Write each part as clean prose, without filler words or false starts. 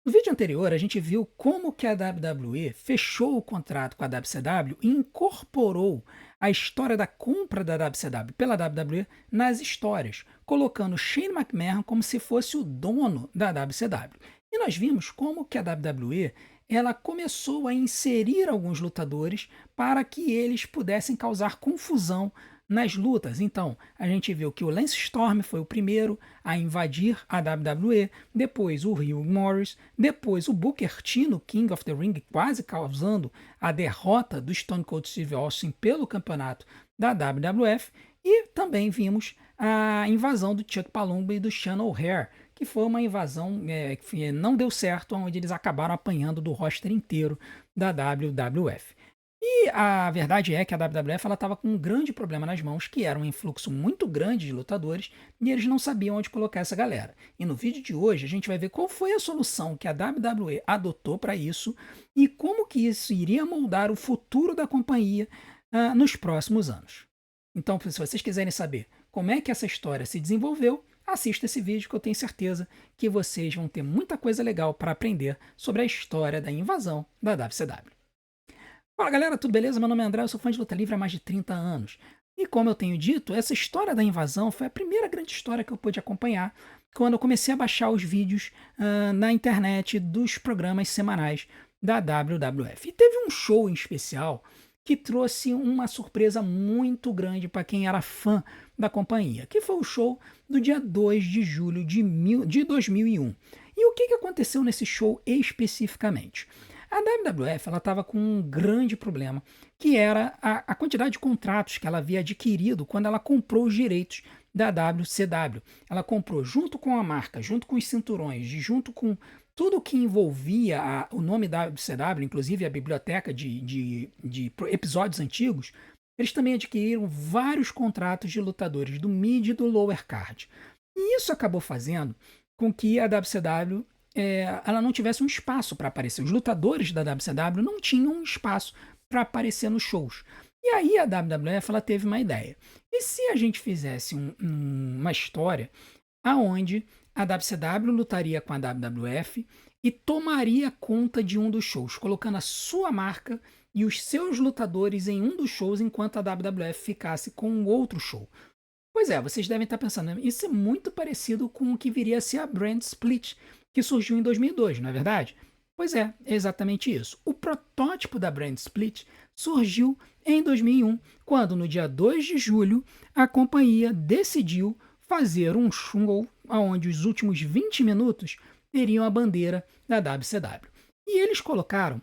No vídeo anterior, a gente viu como que a WWE fechou o contrato com a WCW e incorporou a história da compra da WCW pela WWE nas histórias, colocando Shane McMahon como se fosse o dono da WCW. E nós vimos como que a WWE ela começou a inserir alguns lutadores para que eles pudessem causar confusão nas lutas. Então, a gente viu que o Lance Storm foi o primeiro a invadir a WWE, depois o Hugh Morris, depois o Booker T no King of the Ring, quase causando a derrota do Stone Cold Steve Austin pelo campeonato da WWF, e também vimos a invasão do Chuck Palumbo e do Sean O'Haire, que foi uma invasão que não deu certo, onde eles acabaram apanhando do roster inteiro da WWF. E a verdade é que a WWF estava com um grande problema nas mãos, que era um influxo muito grande de lutadores, e eles não sabiam onde colocar essa galera. E no vídeo de hoje a gente vai ver qual foi a solução que a WWE adotou para isso e como que isso iria moldar o futuro da companhia nos próximos anos. Então, se vocês quiserem saber como é que essa história se desenvolveu, assista esse vídeo que eu tenho certeza que vocês vão ter muita coisa legal para aprender sobre a história da invasão da WCW. Fala galera, tudo beleza? Meu nome é André, eu sou fã de luta livre há mais de 30 anos. E como eu tenho dito, essa história da invasão foi a primeira grande história que eu pude acompanhar quando eu comecei a baixar os vídeos na internet dos programas semanais da WWF. E teve um show em especial que trouxe uma surpresa muito grande para quem era fã da companhia, que foi o show do dia 2 de julho de 2001. E o que aconteceu nesse show especificamente? A WWF estava com um grande problema, que era a quantidade de contratos que ela havia adquirido quando ela comprou os direitos da WCW. Ela comprou junto com a marca, junto com os cinturões, junto com tudo que envolvia o nome da WCW, inclusive a biblioteca de episódios antigos. Eles também adquiriram vários contratos de lutadores do mid e do lower card. E isso acabou fazendo com que a WCW ela não tivesse um espaço para aparecer. Os lutadores da WCW não tinham um espaço para aparecer nos shows. E aí a WWF ela teve uma ideia. E se a gente fizesse uma história aonde a WCW lutaria com a WWF e tomaria conta de um dos shows, colocando a sua marca e os seus lutadores em um dos shows enquanto a WWF ficasse com um outro show? Pois é, vocês devem estar pensando, isso é muito parecido com o que viria a ser a Brand Split, que surgiu em 2002, não é verdade? Pois é exatamente isso. O protótipo da Brand Split surgiu em 2001, quando no dia 2 de julho a companhia decidiu fazer um show onde os últimos 20 minutos teriam a bandeira da WCW. E eles colocaram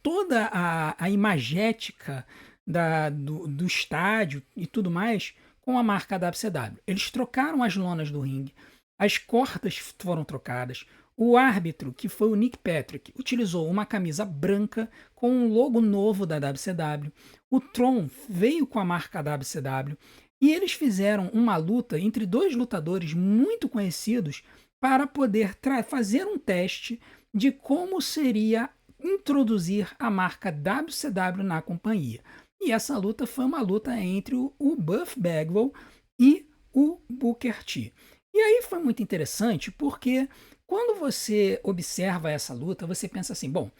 toda a imagética do estádio e tudo mais com a marca WCW. Eles trocaram as lonas do ringue, as cordas foram trocadas, o árbitro, que foi o Nick Patrick, utilizou uma camisa branca com um logo novo da WCW, o Tron veio com a marca WCW, e eles fizeram uma luta entre dois lutadores muito conhecidos para poder fazer um teste de como seria introduzir a marca WCW na companhia. E essa luta foi uma luta entre o Buff Bagwell e o Booker T. E aí foi muito interessante porque quando você observa essa luta, você pensa assim, bom,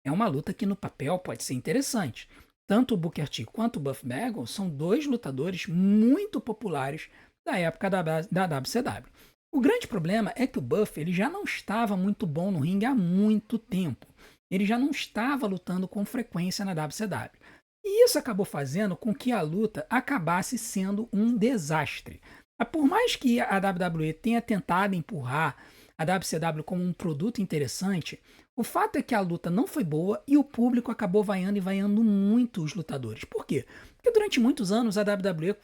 é uma luta que no papel pode ser interessante. Tanto o Booker T quanto o Buff Bagwell são dois lutadores muito populares da época da WCW. O grande problema é que o Buff ele já não estava muito bom no ringue há muito tempo. Ele já não estava lutando com frequência na WCW. E isso acabou fazendo com que a luta acabasse sendo um desastre. Por mais que a WWE tenha tentado empurrar a WCW como um produto interessante, o fato é que a luta não foi boa e o público acabou vaiando e vaiando muito os lutadores. Por quê? Porque durante muitos anos a WWE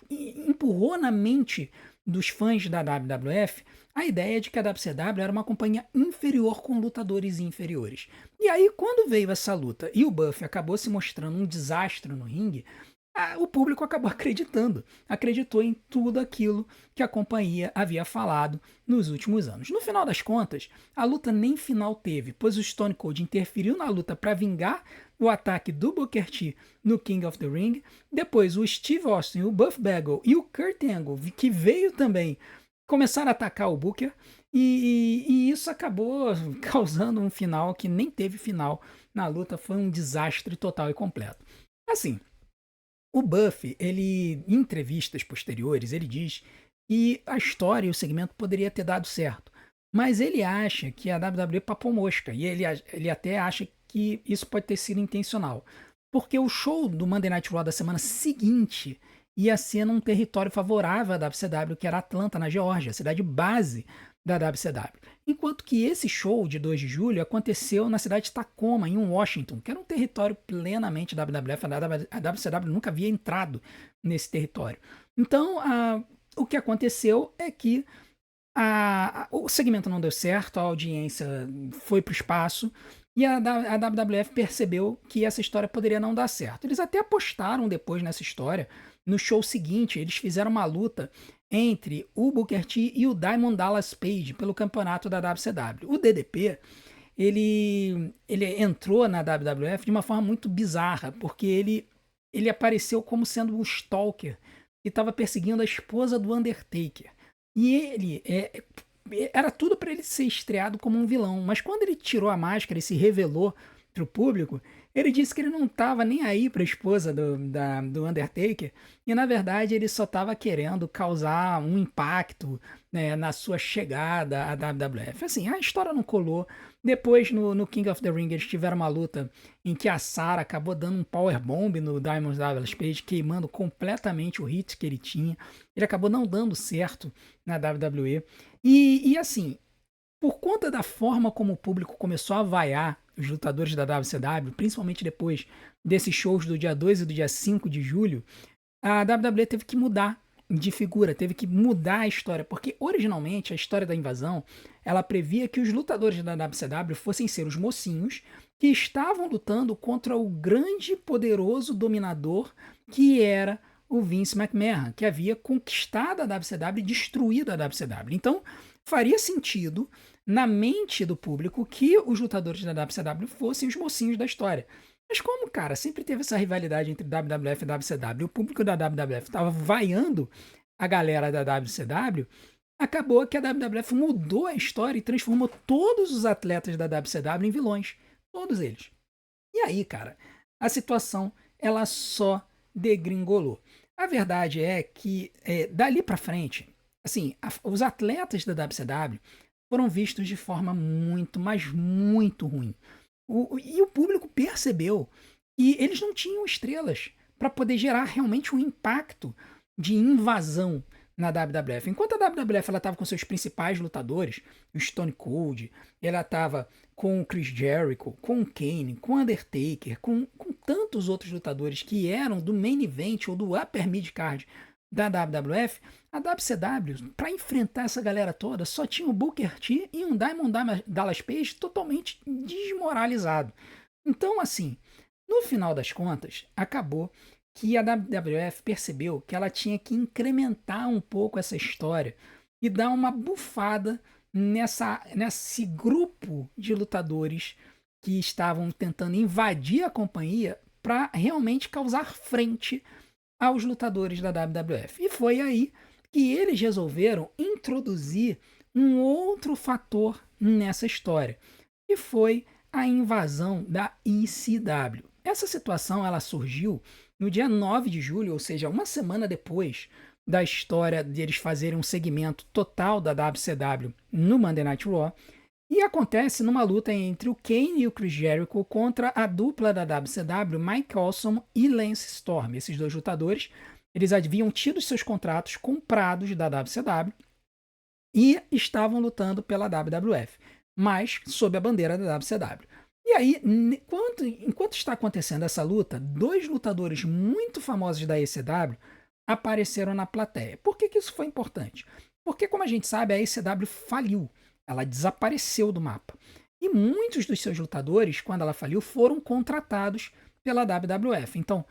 empurrou na mente dos fãs da WWF a ideia de que a WCW era uma companhia inferior com lutadores inferiores. E aí, quando veio essa luta e o Buff acabou se mostrando um desastre no ringue, o público acabou acreditou em tudo aquilo que a companhia havia falado nos últimos anos. No final das contas, a luta nem final teve, pois o Stone Cold interferiu na luta para vingar o ataque do Booker T no King of the Ring. Depois o Steve Austin, o Buff Bagwell e o Kurt Angle, que veio também, começaram a atacar o Booker. E isso acabou causando um final que nem teve final na luta, foi um desastre total e completo. Assim, o Buffy, ele, em entrevistas posteriores, ele diz que a história e o segmento poderia ter dado certo. Mas ele acha que a WWE papou mosca. E ele até acha que isso pode ter sido intencional. Porque o show do Monday Night Raw da semana seguinte ia ser num território favorável à WCW, que era Atlanta, na Geórgia, a cidade base da WCW. Enquanto que esse show de 2 de julho aconteceu na cidade de Tacoma, em Washington, que era um território plenamente WWF. A WCW nunca havia entrado nesse território. Então, o que aconteceu é que o segmento não deu certo, a audiência foi para o espaço e a WWF percebeu que essa história poderia não dar certo. Eles até apostaram depois nessa história. No show seguinte, eles fizeram uma luta entre o Booker T e o Diamond Dallas Page pelo campeonato da WCW. O DDP, ele entrou na WWF de uma forma muito bizarra, porque ele apareceu como sendo um stalker que estava perseguindo a esposa do Undertaker. E era tudo para ele ser estreado como um vilão, mas quando ele tirou a máscara e se revelou para o público, ele disse que ele não estava nem aí para a esposa do Undertaker, e na verdade ele só estava querendo causar um impacto, né, na sua chegada à WWF. Assim, a história não colou. Depois, no King of the Ring, eles tiveram uma luta em que a Sarah acabou dando um powerbomb no Diamond Dallas Page, queimando completamente o hit que ele tinha. Ele acabou não dando certo na WWE. E assim, por conta da forma como o público começou a vaiar os lutadores da WCW, principalmente depois desses shows do dia 2 e do dia 5 de julho, a WWE teve que mudar de figura, teve que mudar a história, porque originalmente a história da invasão, ela previa que os lutadores da WCW fossem ser os mocinhos que estavam lutando contra o grande, poderoso dominador que era o Vince McMahon, que havia conquistado a WCW e destruído a WCW. Então, faria sentido na mente do público que os lutadores da WCW fossem os mocinhos da história. Mas como, cara, sempre teve essa rivalidade entre WWF e WCW, e o público da WWF estava vaiando a galera da WCW, acabou que a WWF mudou a história e transformou todos os atletas da WCW em vilões. Todos eles. E aí, cara, a situação ela só degringolou. A verdade é que dali pra frente, assim, os atletas da WCW foram vistos de forma muito, mas muito ruim. E o público percebeu que eles não tinham estrelas para poder gerar realmente um impacto de invasão na WWF. Enquanto a WWF estava com seus principais lutadores, o Stone Cold, ela estava com o Chris Jericho, com o Kane, com o Undertaker, com tantos outros lutadores que eram do main event ou do upper mid card da WWF, a WCW, para enfrentar essa galera toda, só tinha o Booker T e um Diamond Dallas Page totalmente desmoralizado. Então, assim, no final das contas, acabou que a WWF percebeu que ela tinha que incrementar um pouco essa história e dar uma bufada nesse grupo de lutadores que estavam tentando invadir a companhia para realmente causar frente aos lutadores da WWF. E foi aí que eles resolveram introduzir um outro fator nessa história, que foi a invasão da ECW. Essa situação ela surgiu no dia 9 de julho, ou seja, uma semana depois da história de eles fazerem um segmento total da WCW no Monday Night Raw, e acontece numa luta entre o Kane e o Chris Jericho contra a dupla da WCW, Mike Awesome e Lance Storm. Esses dois lutadores, eles haviam tido seus contratos comprados da WCW e estavam lutando pela WWF, mas sob a bandeira da WCW. E aí, enquanto está acontecendo essa luta, dois lutadores muito famosos da ECW apareceram na plateia. Por que isso foi importante? Porque, como a gente sabe, a ECW faliu. Ela desapareceu do mapa. E muitos dos seus lutadores, quando ela faliu, foram contratados pela WWF. Então,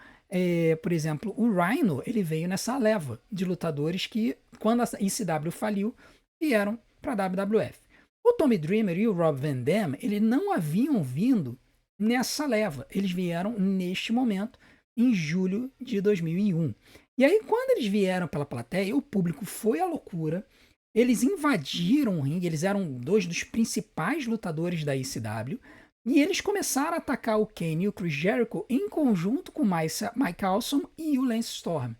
por exemplo, o Rhino, ele veio nessa leva de lutadores que, quando a ECW faliu, vieram para a WWF. O Tommy Dreamer e o Rob Van Dam, eles não haviam vindo nessa leva. Eles vieram neste momento, em julho de 2001. E aí, quando eles vieram pela plateia, o público foi à loucura. Eles invadiram o ringue, eles eram dois dos principais lutadores da ECW, e eles começaram a atacar o Kane e o Chris Jericho em conjunto com o Mike Awesome e o Lance Storm.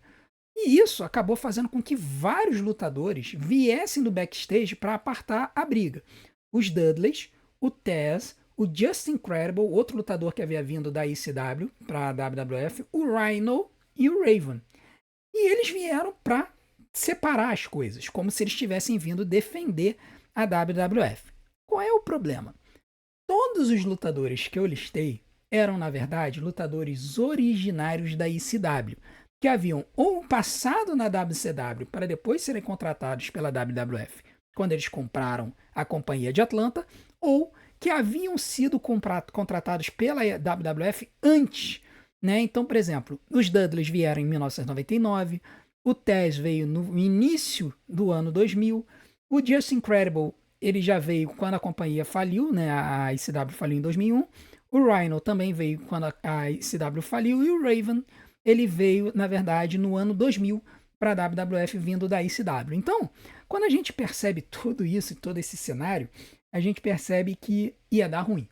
E isso acabou fazendo com que vários lutadores viessem do backstage para apartar a briga. Os Dudleys, o Taz, o Justin Incredible, outro lutador que havia vindo da ECW para a WWF, o Rhino e o Raven. E eles vieram para separar as coisas, como se eles tivessem vindo defender a WWF. Qual é o problema? Todos os lutadores que eu listei eram, na verdade, lutadores originários da ECW, que haviam ou passado na WCW para depois serem contratados pela WWF, quando eles compraram a companhia de Atlanta, ou que haviam sido contratados pela WWF antes. Né? Então, por exemplo, os Dudleys vieram em 1999, o Taz veio no início do ano 2000, o Justin Incredible ele já veio quando a companhia faliu, né? A ECW faliu em 2001, o Rhino também veio quando a ECW faliu, e o Raven ele veio, na verdade, no ano 2000 para a WWF vindo da ECW. Então, quando a gente percebe tudo isso, todo esse cenário, a gente percebe que ia dar ruim.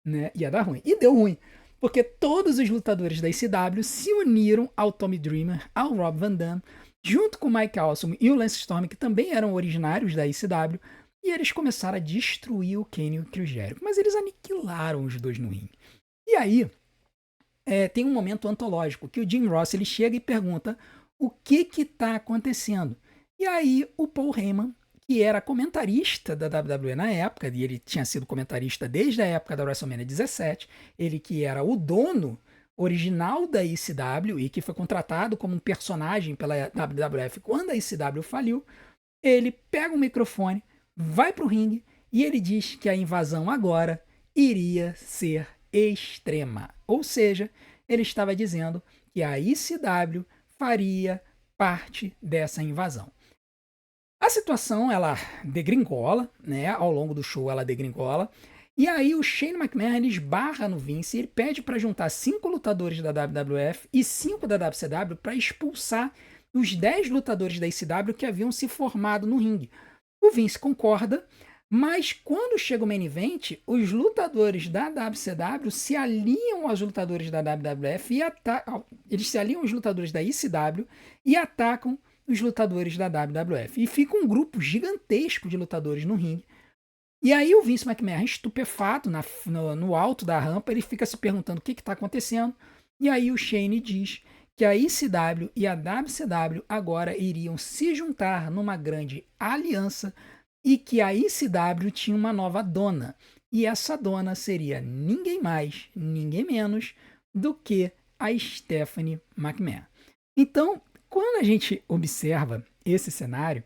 Né? Ia dar ruim. E deu ruim. Porque todos os lutadores da ECW se uniram ao Tommy Dreamer, ao Rob Van Dam, junto com o Mike Awesome e o Lance Storm, que também eram originários da ECW, e eles começaram a destruir o Kane e o Chris Jericho. Mas eles aniquilaram os dois no ringue. E aí, tem um momento antológico, que o Jim Ross ele chega e pergunta o que está acontecendo. E aí o Paul Heyman, que era comentarista da WWE na época, e ele tinha sido comentarista desde a época da WrestleMania 17, ele que era o dono original da ECW e que foi contratado como um personagem pela WWF quando a ECW faliu, ele pega o microfone, vai pro ringue e ele diz que a invasão agora iria ser extrema. Ou seja, ele estava dizendo que a ECW faria parte dessa invasão. A situação, ela degringola, né? Ao longo do show ela degringola. E aí o Shane McMahon ele esbarra no Vince e ele pede para juntar 5 lutadores da WWF e 5 da WCW para expulsar os 10 lutadores da ECW que haviam se formado no ringue. O Vince concorda, mas quando chega o main event, os lutadores da WCW se alinham aos lutadores da WWF e eles se alinham aos lutadores da ECW e atacam os lutadores da WWF. E fica um grupo gigantesco de lutadores no ringue. E aí o Vince McMahon, estupefato no alto da rampa, ele fica se perguntando o que está acontecendo. E aí o Shane diz que a ECW e a WCW agora iriam se juntar numa grande aliança e que a ECW tinha uma nova dona. E essa dona seria ninguém mais, ninguém menos do que a Stephanie McMahon. Então, quando a gente observa esse cenário,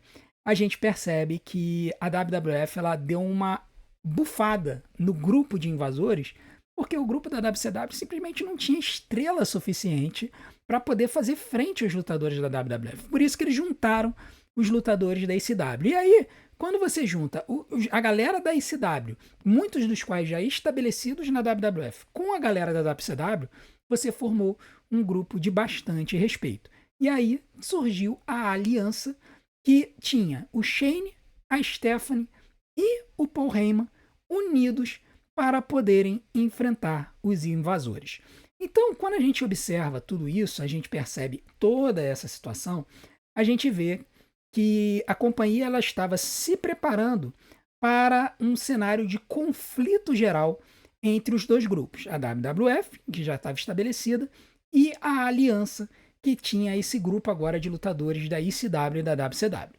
a gente percebe que a WWF ela deu uma bufada no grupo de invasores, porque o grupo da WCW simplesmente não tinha estrela suficiente para poder fazer frente aos lutadores da WWF. Por isso que eles juntaram os lutadores da ECW. E aí, quando você junta a galera da ECW, muitos dos quais já estabelecidos na WWF, com a galera da WCW, você formou um grupo de bastante respeito. E aí surgiu a aliança que tinha o Shane, a Stephanie e o Paul Heyman unidos para poderem enfrentar os invasores. Então, quando a gente observa tudo isso, a gente percebe toda essa situação, a gente vê que a companhia ela estava se preparando para um cenário de conflito geral entre os dois grupos, a WWF, que já estava estabelecida, e a aliança, que tinha esse grupo agora de lutadores da ECW e da WCW.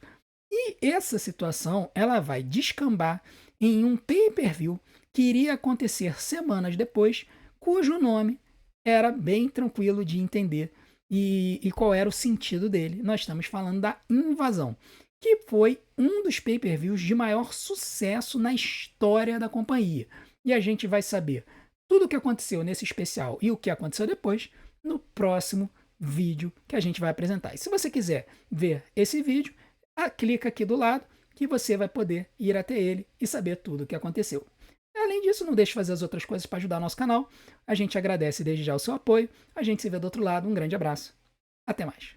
E essa situação ela vai descambar em um pay-per-view que iria acontecer semanas depois, cujo nome era bem tranquilo de entender e qual era o sentido dele. Nós estamos falando da Invasão, que foi um dos pay-per-views de maior sucesso na história da companhia. E a gente vai saber tudo o que aconteceu nesse especial e o que aconteceu depois no próximo vídeo que a gente vai apresentar. E se você quiser ver esse vídeo, clica aqui do lado que você vai poder ir até ele e saber tudo o que aconteceu. Além disso, não deixe de fazer as outras coisas para ajudar o nosso canal. A gente agradece desde já o seu apoio. A gente se vê do outro lado. Um grande abraço. Até mais.